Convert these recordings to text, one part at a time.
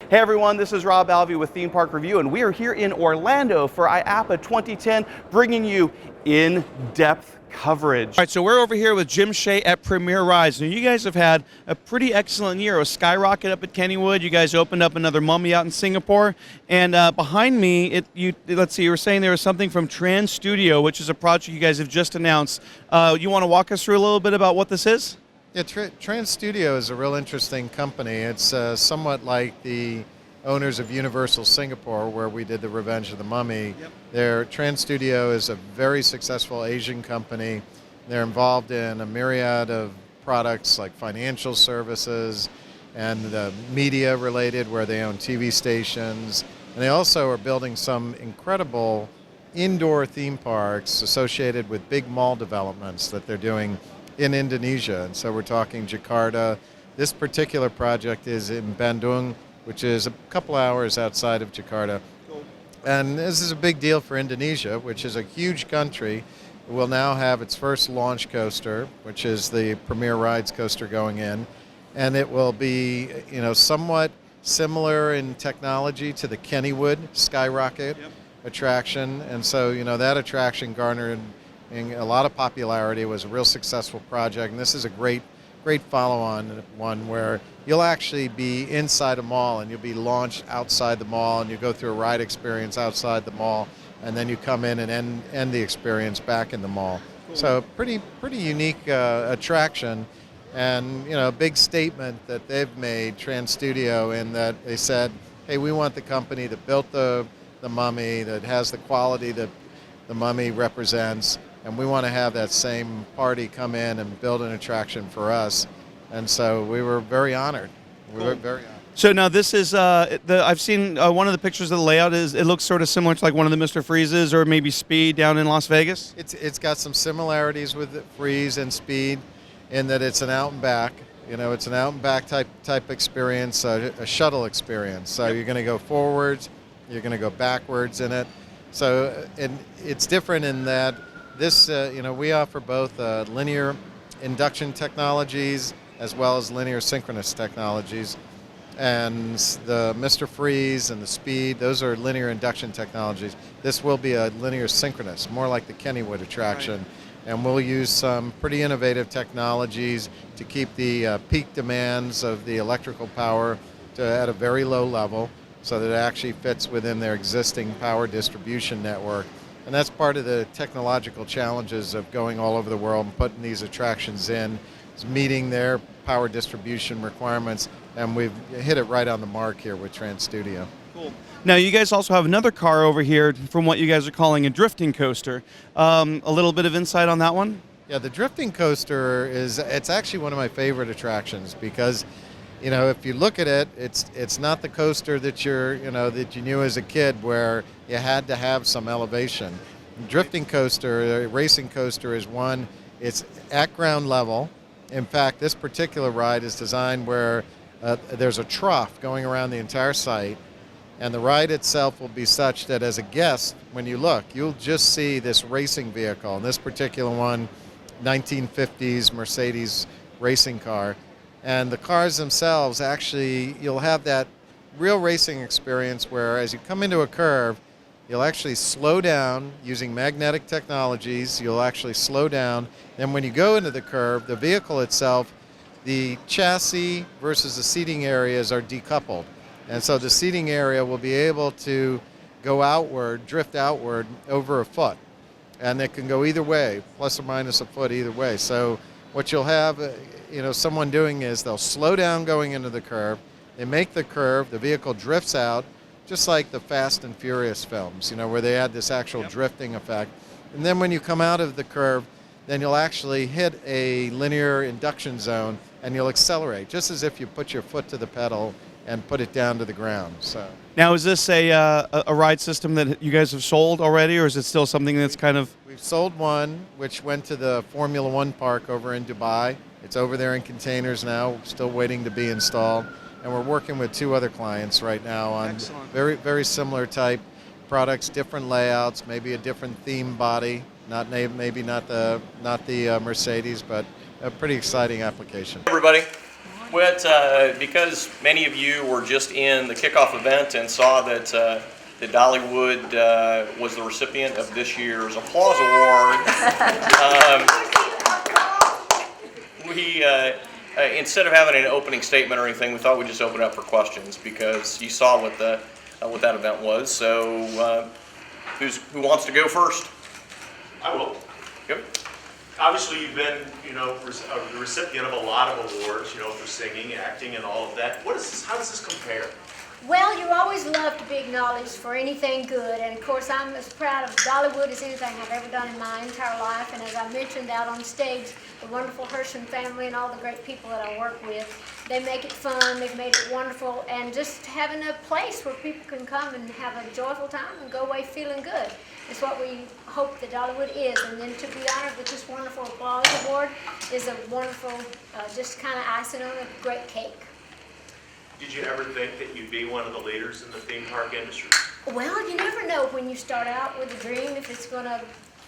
Hey everyone, this is Rob Alvey with Theme Park Review, and we are here in Orlando for IAAPA 2010, bringing you in-depth coverage. All right, so we're over here with Jim Shea at Premier Rides. Now, you guys have had a pretty excellent year. A skyrocket up at Kennywood. You guys opened up another Mummy out in Singapore, and behind me, let's see, you were saying there was something from Trans Studio, which is a project you guys have just announced. You want to walk us through a little bit about what this is? Yeah, Trans Studio is a real interesting company. It's somewhat like the owners of Universal Singapore, where we did the Revenge of the Mummy. Yep. Trans Studio is a very successful Asian company. They're involved in a myriad of products like financial services and media related, where they own TV stations. And they also are building some incredible indoor theme parks associated with big mall developments that they're doing in Indonesia. And so we're talking Jakarta. This particular project is in Bandung, which is a couple hours outside of Jakarta. Cool. And this is a big deal for Indonesia, which is a huge country. It will now have its first launch coaster, which is the Premier Rides coaster going in. And it will be, somewhat similar in technology to the Kennywood Skyrocket attraction. And so, that attraction garnered a lot of popularity. It was a real successful project, and this is a great follow-on one where you'll actually be inside a mall and you'll be launched outside the mall, and you go through a ride experience outside the mall, and then you come in and end the experience back in the mall. Cool. So pretty unique attraction, and a big statement that they've made, Trans Studio, in that they said, hey, we want the company that built the Mummy, that has the quality that the Mummy represents, and we want to have that same party come in and build an attraction for us. And so we were very honored. We were very honored. So now this is, I've seen one of the pictures of the layout. It looks sort of similar to like one of the Mr. Freezes or maybe Speed down in Las Vegas. It's got some similarities with Freeze and Speed in that it's an out and back. It's an out and back type experience, a shuttle experience. So you're going to go forwards, you're going to go backwards in it. So, and it's different in that this, we offer both linear induction technologies as well as linear synchronous technologies. And the Mr. Freeze and the Speed, those are linear induction technologies. This will be a linear synchronous, more like the Kennywood attraction. Right. And we'll use some pretty innovative technologies to keep the peak demands of the electrical power at a very low level, so that it actually fits within their existing power distribution network. And that's part of the technological challenges of going all over the world and putting these attractions in, is meeting their power distribution requirements, and we've hit it right on the mark here with Trans Studio. Cool. Now, you guys also have another car over here from what you guys are calling a drifting coaster. A little bit of insight on that one? Yeah, the drifting coaster it's actually one of my favorite attractions because if you look at it, it's not the coaster that that you knew as a kid where you had to have some elevation. Drifting coaster, a racing coaster, is one. It's at ground level. In fact, this particular ride is designed where there's a trough going around the entire site, and the ride itself will be such that as a guest, when you look, you'll just see this racing vehicle. And this particular one, 1950s Mercedes racing car. And the cars themselves, actually, you'll have that real racing experience where as you come into a curve, you'll actually slow down using magnetic technologies. You'll actually slow down. Then when you go into the curve, the vehicle itself, the chassis versus the seating areas are decoupled. And so the seating area will be able to go outward, drift outward over a foot. And it can go either way, plus or minus a foot either way. So what you'll have, someone doing is they'll slow down going into the curve. They make the curve, the vehicle drifts out, just like the Fast and Furious films, where they had this actual drifting effect. And then when you come out of the curve, then you'll actually hit a linear induction zone and you'll accelerate, just as if you put your foot to the pedal and put it down to the ground. So now, is this a ride system that you guys have sold already, or is it still something that's kind of... We've sold one, which went to the Formula One park over in Dubai. It's over there in containers now, still waiting to be installed. And we're working with 2 other clients right now on very, very similar type products, different layouts, maybe a different theme body, maybe not the Mercedes, but a pretty exciting application. Everybody, But because many of you were just in the kickoff event and saw that that Dollywood was the recipient of this year's Applause Award, we instead of having an opening statement or anything, we thought we'd just open up for questions because you saw what the what that event was. So, who wants to go first? I will. Yep. Obviously, you've been, the recipient of a lot of awards, for singing, acting, and all of that. How does this compare? Well, you always love to be acknowledged for anything good, and of course I'm as proud of Dollywood as anything I've ever done in my entire life, and as I mentioned out on stage, the wonderful Hershon family and all the great people that I work with, they make it fun, they've made it wonderful, and just having a place where people can come and have a joyful time and go away feeling good is what we hope that Dollywood is, and then to be honored with this wonderful Applause Award is a wonderful, just kind of icing on a great cake. Did you ever think that you'd be one of the leaders in the theme park industry? Well, you never know when you start out with a dream if it's going to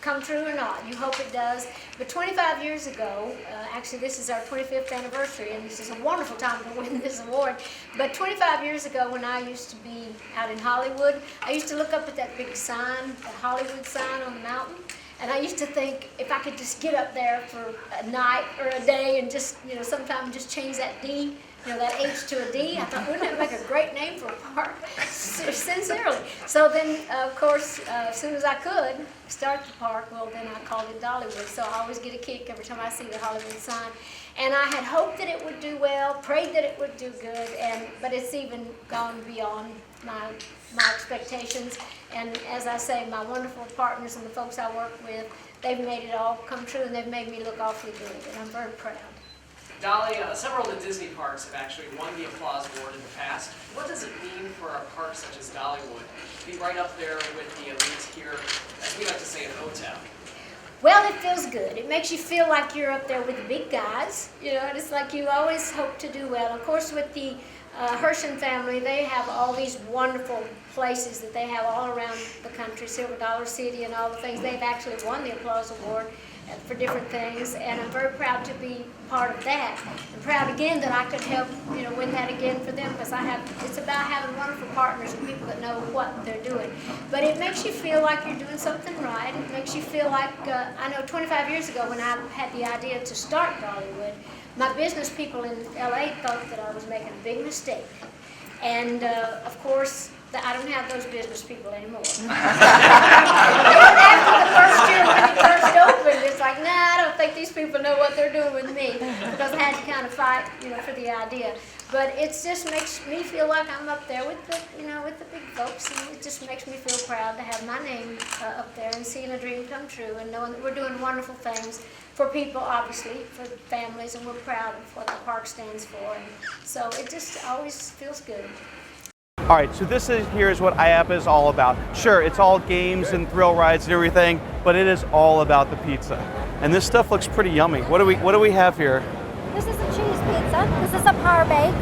come true or not. You hope it does. But 25 years ago, actually this is our 25th anniversary, and this is a wonderful time to win this award. But 25 years ago, when I used to be out in Hollywood, I used to look up at that big sign, the Hollywood sign on the mountain, and I used to think if I could just get up there for a night or a day and just, sometime just change that D, that H to a D, I thought, wouldn't that make a great name for a park? Sincerely. So then, of course, as soon as I could start the park, well, then I called it Dollywood. So I always get a kick every time I see the Hollywood sign. And I had hoped that it would do well, prayed that it would do good, but it's even gone beyond my expectations. And as I say, my wonderful partners and the folks I work with, they've made it all come true, and they've made me look awfully good, and I'm very proud. Dolly, several of the Disney parks have actually won the Applause Award in the past. What does it mean for a park such as Dollywood to be right up there with the elites here, as we like to say, in O-Town? Well, it feels good. It makes you feel like you're up there with the big guys, and it's like you always hope to do well. Of course, with the Hershon family, they have all these wonderful places that they have all around the country, Silver Dollar City and all the things. They've actually won the Applause Award for different things, and I'm very proud to be part of that. I'm proud again that I could help, win that again for them, because it's about having wonderful partners and people that know what they're doing. But it makes you feel like you're doing something right. It makes you feel like, I know 25 years ago when I had the idea to start Dollywood, my business people in LA thought that I was making a big mistake. And of course, I don't have those business people anymore. Even after the first year when it first opened, it's like, nah, I don't think these people know what they're doing with me, because I had to kind of fight, for the idea. But it just makes me feel like I'm up there with the, with the big folks, and it just makes me feel proud to have my name up there and seeing a dream come true and knowing that we're doing wonderful things for people, obviously, for families, and we're proud of what the park stands for. And so it just always feels good. All right, so here is what IAAPA is all about. Sure, it's all games and thrill rides and everything, but it is all about the pizza. And this stuff looks pretty yummy. What do we have here? This is a cheese pizza. This is a par bake.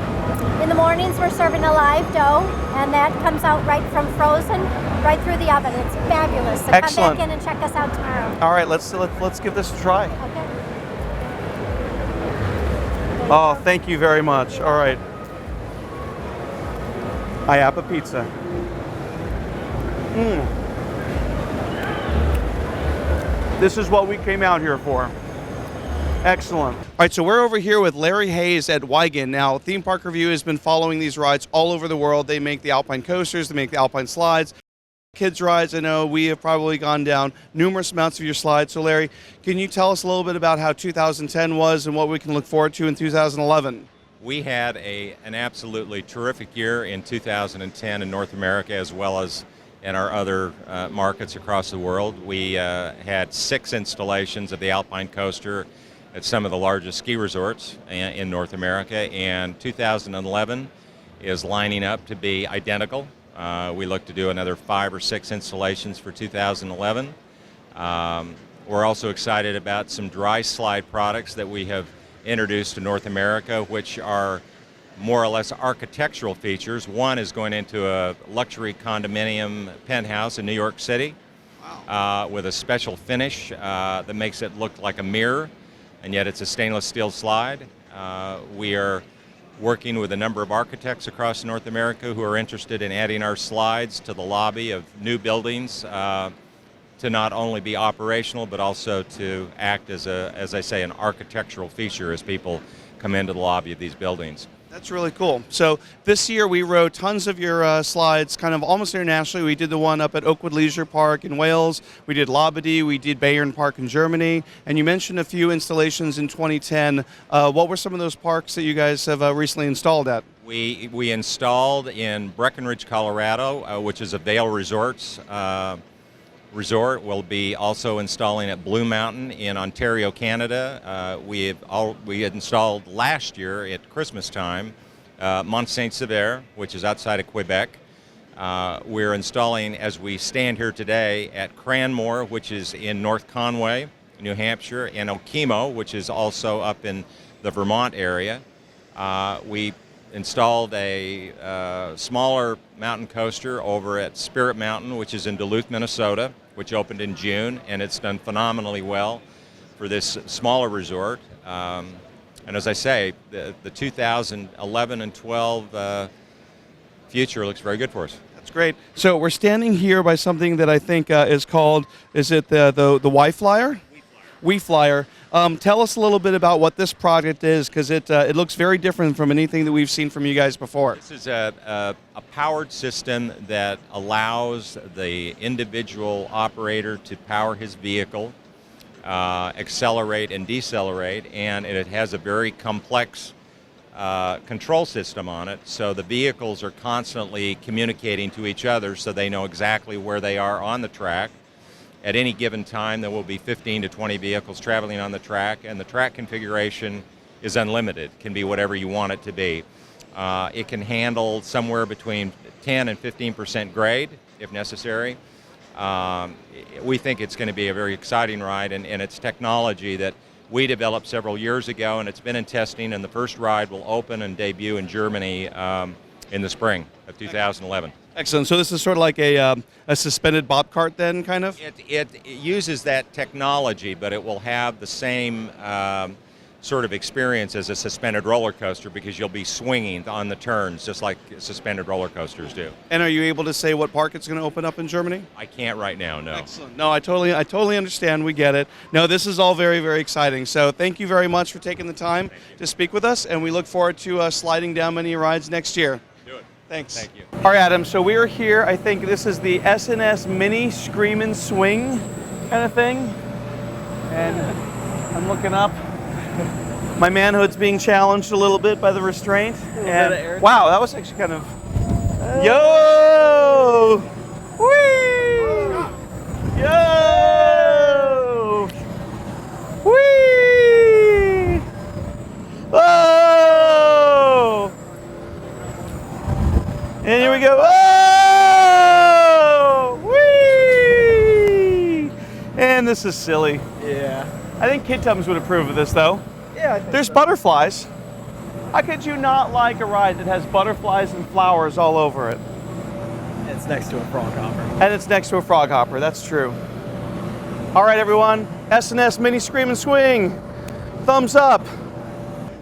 In the mornings, we're serving a live dough, and that comes out right from frozen, right through the oven. It's fabulous. So Excellent. Come back in and check us out tomorrow. All right, let's give this a try. Okay. Oh, thank you very much. All right. IAAPA pizza. This is what we came out here for. Excellent. All right, so we're over here with Larry Hayes at Weigand. Now, Theme Park Review has been following these rides all over the world. They make the Alpine coasters, they make the Alpine slides. Kids rides, I know we have probably gone down numerous amounts of your slides. So Larry, can you tell us a little bit about how 2010 was and what we can look forward to in 2011? We had an absolutely terrific year in 2010 in North America, as well as in our other markets across the world. We had 6 installations of the Alpine coaster at some of the largest ski resorts in North America, and 2011 is lining up to be identical. We look to do another 5 or 6 installations for 2011. We're also excited about some dry slide products that we have introduced to North America, which are more or less architectural features. One is going into a luxury condominium penthouse in New York City. Wow. With a special finish that makes it look like a mirror, and yet it's a stainless steel slide. We are working with a number of architects across North America who are interested in adding our slides to the lobby of new buildings to not only be operational but also to act as I say, an architectural feature as people come into the lobby of these buildings. That's really cool. So this year we rode tons of your slides, kind of almost internationally. We did the one up at Oakwood Leisure Park in Wales. We did Labadie. We did Bayern Park in Germany. And you mentioned a few installations in 2010. What were some of those parks that you guys have recently installed at? We installed in Breckenridge, Colorado, which is a Vail Resorts resort. We'll be also installing at Blue Mountain in Ontario, Canada. We had installed last year at Christmas time Mont Saint-Sever, which is outside of Quebec. We're installing, as we stand here today, at Cranmore, which is in North Conway, New Hampshire, and Okemo, which is also up in the Vermont area. We installed a smaller mountain coaster over at Spirit Mountain, which is in Duluth, Minnesota, which opened in June, and it's done phenomenally well for this smaller resort. And as I say, the 2011 and 12 future looks very good for us. That's great. So we're standing here by something that I think is called, is it the Y-Flyer? WeFlyer. Tell us a little bit about what this project is, because it looks very different from anything that we've seen from you guys before. This is a powered system that allows the individual operator to power his vehicle, accelerate and decelerate, and it has a very complex control system on it, so the vehicles are constantly communicating to each other so they know exactly where they are on the track. At any given time, there will be 15 to 20 vehicles traveling on the track, and the track configuration is unlimited. It can be whatever you want it to be. It can handle somewhere between 10 and 15% grade, if necessary. We think it's going to be a very exciting ride, and it's technology that we developed several years ago, and it's been in testing, and the first ride will open and debut in Germany in the spring of 2011. Excellent. So this is sort of like a suspended bob cart then, kind of? It uses that technology, but it will have the same sort of experience as a suspended roller coaster, because you'll be swinging on the turns just like suspended roller coasters do. And are you able to say what park it's going to open up in Germany? I can't right now, no. Excellent. No, I totally understand. We get it. No, this is all very, very exciting. So thank you very much for taking the time to speak with us, and we look forward to sliding down many rides next year. Thanks. Thank you. All right, Adam, so we are here. I think this is the S&S Mini Scream and Swing kind of thing. And I'm looking up. My manhood's being challenged a little bit by the restraint. And wow, that was actually kind of... Yo! Whee! Yo! Whee! Oh! And here we go. Oh! Whee! And this is silly. Yeah. I think Kid Tums would approve of this, though. Yeah, I think There's butterflies. How could you not like a ride that has butterflies and flowers all over it? it's next to a frog hopper. And it's next to a frog hopper. That's true. All right, everyone. S&S Mini Scream and Swing. Thumbs up.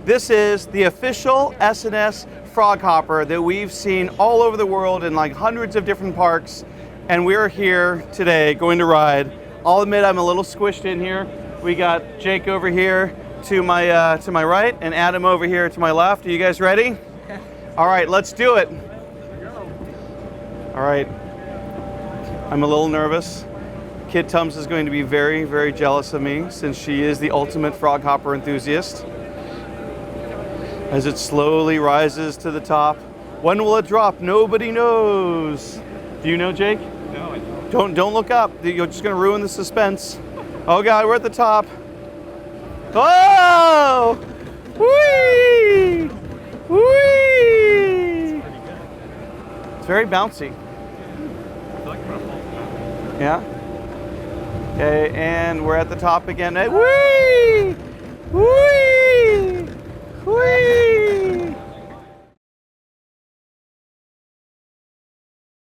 This is the official S&S frog hopper that we've seen all over the world in like hundreds of different parks, and we're here today going to ride. I'll admit I'm a little squished in here. We got Jake over here to my right and Adam over here to my left. Are you guys ready? All right, let's do it. All right. I'm a little nervous. Kid Tums is going to be very, very jealous of me since she is the ultimate frog hopper enthusiast. As it slowly rises to the top. When will it drop? Nobody knows. Do you know, Jake? No, I don't. Don't look up. You're just going to ruin the suspense. Oh God, we're at the top. Oh! Whee! Whee! It's very bouncy. I feel like I'm gonna fall. Yeah. Okay, and we're at the top again. Whee! Whee! Whee!